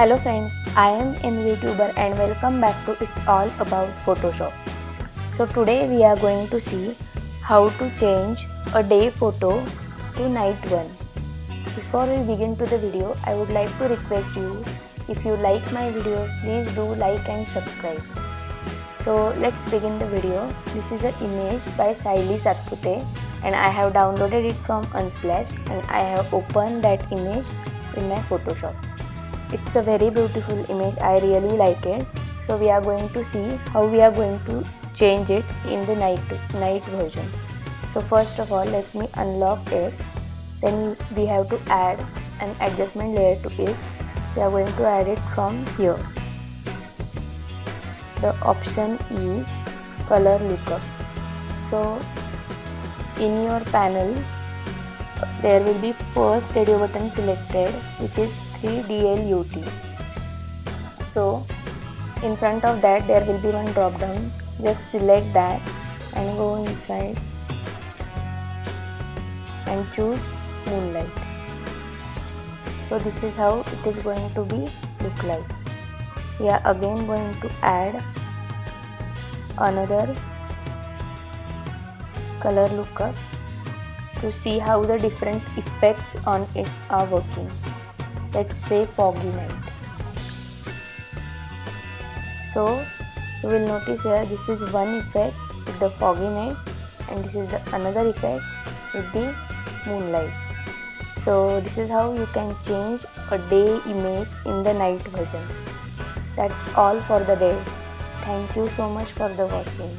Hello friends, I am a YouTuber and welcome back to It's All About Photoshop. So today we are going to see how to change a day photo to night one. Before we begin to the video, I would like to request you, if you like my videos, please do like and subscribe. So let's begin the video. This is an image by Sayli Satpute and I have downloaded it from Unsplash and I have opened that image in my Photoshop. It's a very beautiful image, I really like it. So we are going to see how we are going to change it in the night version. So first of all, let me unlock it. Then we have to add an adjustment layer to it. We are going to add it from here. The option is color lookup. So in your panel there will be first radio button selected, which is 3DLUT. So in front of that there will be one drop down. Just select that and go inside and choose moonlight. So this is how it is going to be look like. We are again going to add another color lookup to see how the different effects on it are working. Let's say foggy night. So you will notice here this is one effect with the foggy night and this is the another effect with the moonlight. So this is how you can change a day image in the night version. That's all for the day. Thank you so much for the watching.